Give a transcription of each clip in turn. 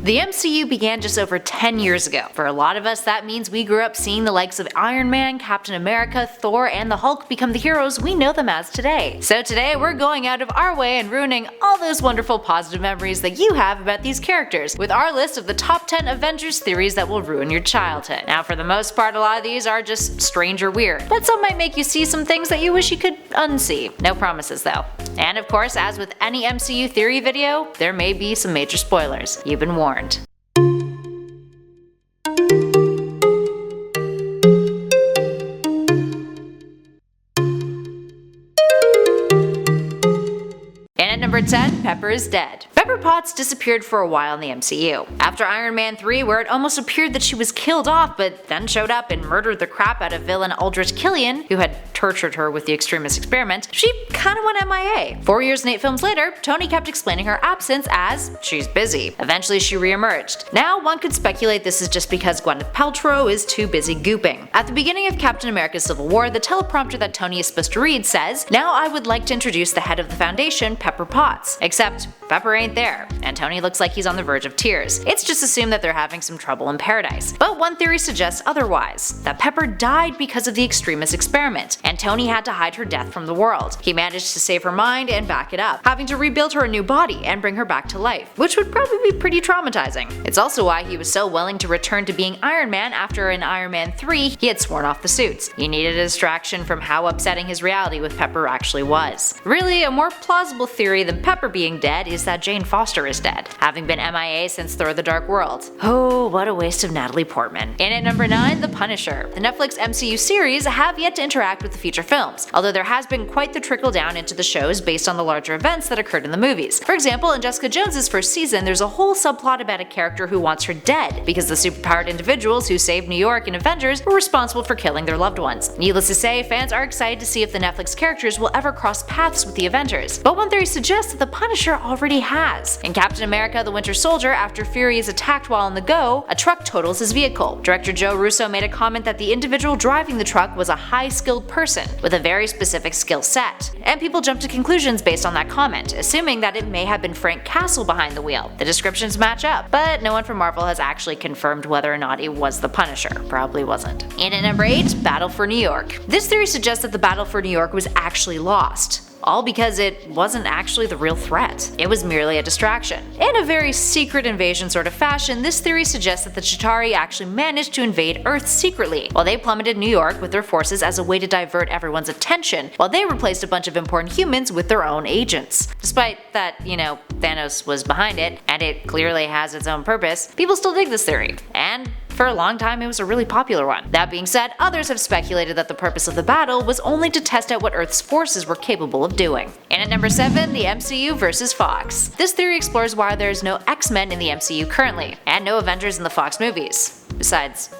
The MCU began just over 10 years ago. For a lot of us, that means we grew up seeing the likes of Iron Man, Captain America, Thor, and the Hulk become the heroes we know them as today. So today we're going out of our way and ruining all those wonderful positive memories that you have about these characters with our list of the top 10 Avengers theories that will ruin your childhood. Now for the most part, a lot of these are just strange or weird, but some might make you see some things that you wish you could unsee. No promises though. And of course, as with any MCU theory video, there may be some major spoilers. You've been warned. And at number 10, Pepper is dead. Pepper Potts disappeared for a while in the MCU. After Iron Man 3, where it almost appeared that she was killed off but then showed up and murdered the crap out of villain Aldrich Killian, who had tortured her with the Extremis experiment, she kinda went MIA. 4 years and 8 films later, Tony kept explaining her absence as she's busy. Eventually she re-emerged. Now one could speculate this is just because Gwyneth Paltrow is too busy gooping. At the beginning of Captain America Civil War, the teleprompter that Tony is supposed to read says, "Now I would like to introduce the head of the Foundation, Pepper Potts." Except Pepper ain't there, and Tony looks like he's on the verge of tears. It's just assumed that they're having some trouble in paradise. But one theory suggests otherwise, that Pepper died because of the Extremis experiment, and Tony had to hide her death from the world. He managed to save her mind and back it up, having to rebuild her a new body and bring her back to life, which would probably be pretty traumatizing. It's also why he was so willing to return to being Iron Man after in Iron Man 3 he had sworn off the suits. He needed a distraction from how upsetting his reality with Pepper actually was. Really, a more plausible theory than Pepper being dead is that Jane Foster is dead, having been MIA since Thor: The Dark World. Oh, what a waste of Natalie Portman. And at number 9, The Punisher. The Netflix MCU series have yet to interact with the feature films, although there has been quite the trickle down into the shows based on the larger events that occurred in the movies. For example, in Jessica Jones' first season, there's a whole subplot about a character who wants her dead, because the superpowered individuals who saved New York in Avengers were responsible for killing their loved ones. Needless to say, fans are excited to see if the Netflix characters will ever cross paths with the Avengers. But one theory suggests that the Punisher already has. In Captain America: The Winter Soldier, after Fury is attacked while on the go, a truck totals his vehicle. Director Joe Russo made a comment that the individual driving the truck was a high-skilled person with a very specific skill set, and people jumped to conclusions based on that comment, assuming that it may have been Frank Castle behind the wheel. The descriptions match up, but no one from Marvel has actually confirmed whether or not it was the Punisher. Probably wasn't. And at number 8, Battle for New York. This theory suggests that the Battle for New York was actually lost, all because it wasn't actually the real threat. It was merely a distraction. In a very secret invasion sort of fashion, this theory suggests that the Chitauri actually managed to invade Earth secretly, while they plummeted New York with their forces as a way to divert everyone's attention, while they replaced a bunch of important humans with their own agents. Despite that, Thanos was behind it, and it clearly has its own purpose, people still dig this theory. And for a long time, it was a really popular one. That being said, others have speculated that the purpose of the battle was only to test out what Earth's forces were capable of doing. And at number 7, the MCU versus Fox. This theory explores why there is no X-Men in the MCU currently, and no Avengers in the Fox movies. Besides,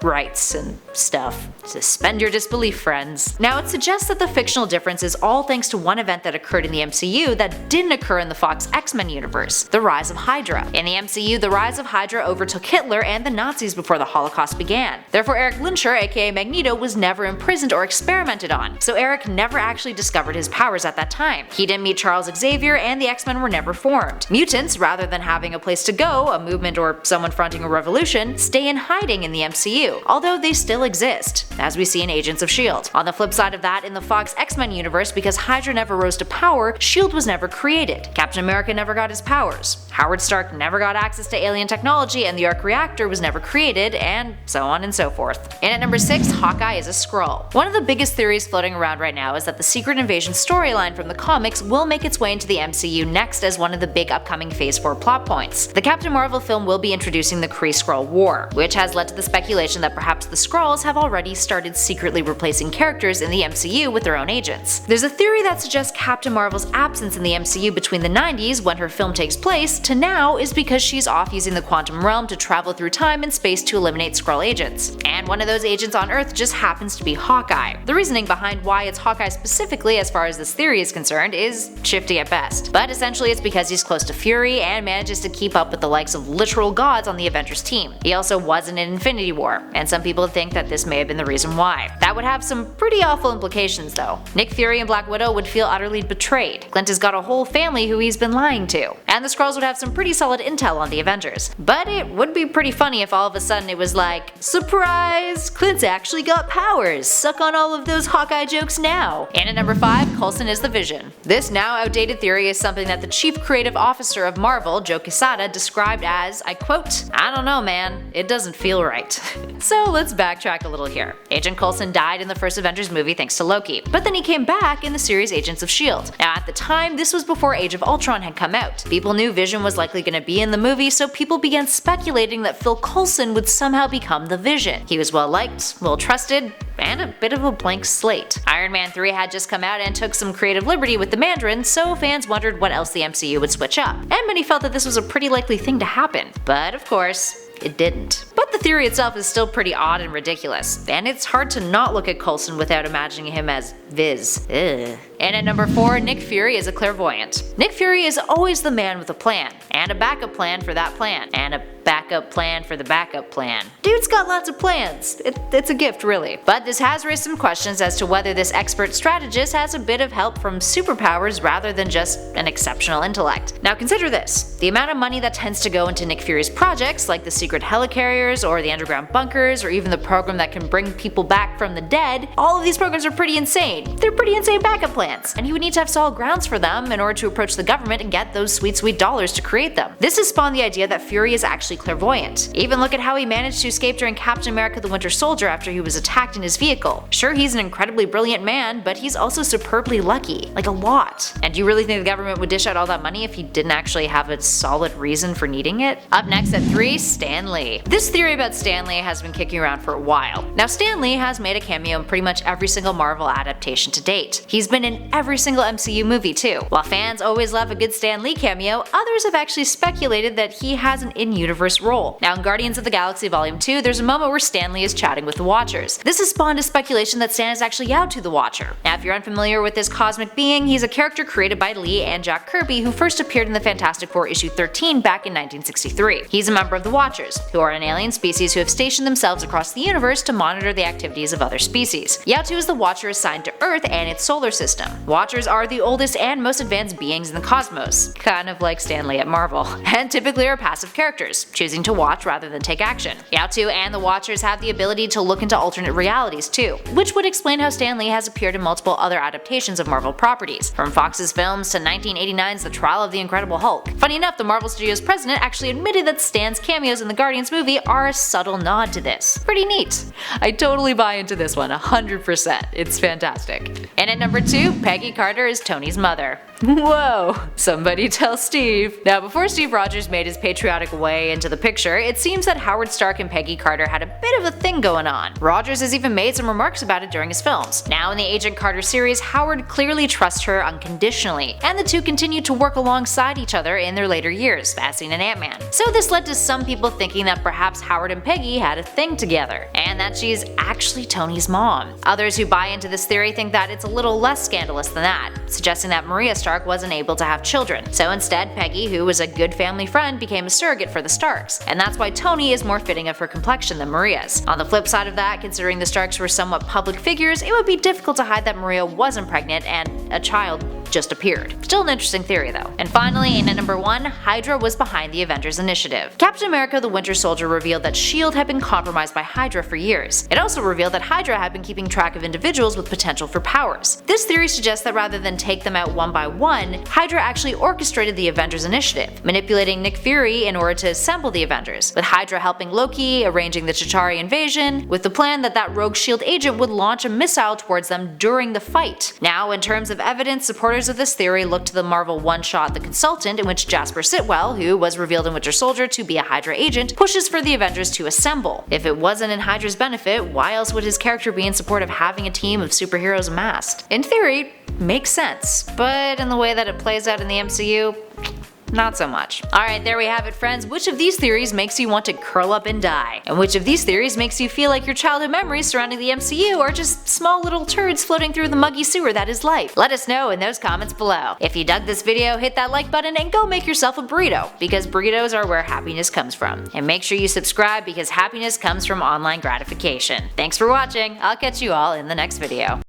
rights and stuff. Suspend your disbelief, friends. Now, it suggests that the fictional difference is all thanks to one event that occurred in the MCU that didn't occur in the Fox X-Men universe: the rise of Hydra. In the MCU, the rise of Hydra overtook Hitler and the Nazis before the Holocaust began. Therefore, Eric Lehnsherr, aka Magneto, was never imprisoned or experimented on, so Eric never actually discovered his powers at that time. He didn't meet Charles Xavier, and the X-Men were never formed. Mutants, rather than having a place to go, a movement, or someone fronting a revolution, stay in hiding in the MCU, although they still exist, as we see in Agents of S.H.I.E.L.D. On the flip side of that, in the Fox X-Men universe, because Hydra never rose to power, S.H.I.E.L.D. was never created. Captain America never got his powers. Howard Stark never got access to alien technology, and the Arc Reactor was never created, and so on and so forth. And at number 6, Hawkeye is a Skrull. One of the biggest theories floating around right now is that the Secret Invasion storyline from the comics will make its way into the MCU next as one of the big upcoming Phase 4 plot points. The Captain Marvel film will be introducing the Kree-Skrull War, which has led to the speculation that perhaps the Skrulls have already started secretly replacing characters in the MCU with their own agents. There's a theory that suggests Captain Marvel's absence in the MCU between the 90s, when her film takes place, to now is because she's off using the quantum realm to travel through time and space to eliminate Skrull agents. And one of those agents on Earth just happens to be Hawkeye. The reasoning behind why it's Hawkeye specifically as far as this theory is concerned is shifty at best, but essentially it's because he's close to Fury and manages to keep up with the likes of literal gods on the Avengers team. He also wasn't in Infinity War, and some people think that this may have been the reason why. That would have some pretty awful implications though. Nick Fury and Black Widow would feel utterly betrayed. Clint has got a whole family who he's been lying to. And the Skrulls would have some pretty solid intel on the Avengers. But it would be pretty funny if all of a sudden it was like, surprise! Clint's actually got powers! Suck on all of those Hawkeye jokes now! And at number 5, Coulson is the Vision. This now outdated theory is something that the chief creative officer of Marvel, Joe Quesada, described as, I quote, "I don't know man, it doesn't feel right." So let's backtrack a little here. Agent Coulson died in the first Avengers movie thanks to Loki, but then he came back in the series Agents of S.H.I.E.L.D. Now at the time, this was before Age of Ultron had come out. People knew Vision was likely going to be in the movie, so people began speculating that Phil Coulson would somehow become the Vision. He was well liked, well trusted, and a bit of a blank slate. Iron Man 3 had just come out and took some creative liberty with the Mandarin, so fans wondered what else the MCU would switch up, and many felt that this was a pretty likely thing to happen. But of course, it didn't. But the theory itself is still pretty odd and ridiculous, and it's hard to not look at Coulson without imagining him as Viz. Ugh. And at number 4, Nick Fury is a clairvoyant. Nick Fury is always the man with a plan, and a backup plan for that plan, and a backup plan for the backup plan. Dude's got lots of plans. It's a gift really. But this has raised some questions as to whether this expert strategist has a bit of help from superpowers rather than just an exceptional intellect. Now consider this. The amount of money that tends to go into Nick Fury's projects, like the secret helicarriers or the underground bunkers or even the program that can bring people back from the dead, all of these programs are pretty insane. They're pretty insane backup plans, and he would need to have solid grounds for them in order to approach the government and get those sweet dollars to create them. This has spawned the idea that Fury is actually clairvoyant. Even look at how he managed to escape during Captain America the Winter Soldier after he was attacked in his vehicle. Sure, he's an incredibly brilliant man, but he's also superbly lucky. Like a lot. And do you really think the government would dish out all that money if he didn't actually have a solid reason for needing it? Up next at 3, Stan Lee. This theory about Stan Lee has been kicking around for a while. Now Stan Lee has made a cameo in pretty much every single Marvel adaptation to date. He's been in every single MCU movie too. While fans always love a good Stan Lee cameo, others have actually speculated that he has an in-universe role. Now in Guardians of the Galaxy Volume 2, there's a moment where Stan Lee is chatting with the Watchers. This has spawned a speculation that Stan is actually Yautu the Watcher. Now if you're unfamiliar with this cosmic being, he's a character created by Lee and Jack Kirby who first appeared in the Fantastic Four issue 13 back in 1963. He's a member of the Watchers, who are an alien species who have stationed themselves across the universe to monitor the activities of other species. Yautu is the Watcher assigned to Earth and its solar system. Watchers are the oldest and most advanced beings in the cosmos, kind of like Stan Lee at Marvel, and typically are passive characters, choosing to watch rather than take action. Yautu and the Watchers have the ability to look into alternate realities too, which would explain how Stan Lee has appeared in multiple other adaptations of Marvel properties, from Fox's films to 1989's The Trial of the Incredible Hulk. Funny enough, the Marvel Studios president actually admitted that Stan's cameos in the Guardians movie are a subtle nod to this. Pretty neat. I totally buy into this one, 100%. It's fantastic. And at number 2, Peggy Carter is Tony's mother. Whoa, somebody tell Steve. Now before Steve Rogers made his patriotic way into the picture, it seems that Howard Stark and Peggy Carter had a bit of a thing going on. Rogers has even made some remarks about it during his films. Now in the Agent Carter series, Howard clearly trusts her unconditionally, and the two continue to work alongside each other in their later years, as seen in Ant-Man. So this led to some people thinking that perhaps Howard and Peggy had a thing together, and that she's actually Tony's mom. Others who buy into this theory think that it's a little less scandalous than that, suggesting that Maria Stark wasn't able to have children. So instead, Peggy, who was a good family friend, became a surrogate for the Starks, and that's why Tony is more fitting of her complexion than Maria's. On the flip side of that, considering the Starks were somewhat public figures, it would be difficult to hide that Maria wasn't pregnant and a child just appeared. Still an interesting theory though. And finally, in at number 1, Hydra was behind the Avengers Initiative. Captain America the Winter Soldier revealed that S.H.I.E.L.D. had been compromised by Hydra for years. It also revealed that Hydra had been keeping track of individuals with potential for powers. This theory suggests that rather than take them out one by one, Hydra actually orchestrated the Avengers Initiative, manipulating Nick Fury in order to assemble the Avengers, with Hydra helping Loki, arranging the Chitauri invasion, with the plan that rogue S.H.I.E.L.D. agent would launch a missile towards them during the fight. Now, in terms of evidence, supporters of this theory look to the Marvel one-shot The Consultant, in which Jasper Sitwell, who was revealed in Winter Soldier to be a Hydra agent, pushes for the Avengers to assemble. If it wasn't in Hydra's benefit, why else would his character be in support of having a team of superheroes amassed? In theory, makes sense, but in the way that it plays out in the MCU, not so much. Alright, there we have it, friends. Which of these theories makes you want to curl up and die? And which of these theories makes you feel like your childhood memories surrounding the MCU are just small little turds floating through the muggy sewer that is life? Let us know in those comments below. If you dug this video, hit that like button and go make yourself a burrito, because burritos are where happiness comes from. And make sure you subscribe, because happiness comes from online gratification. Thanks for watching. I'll catch you all in the next video.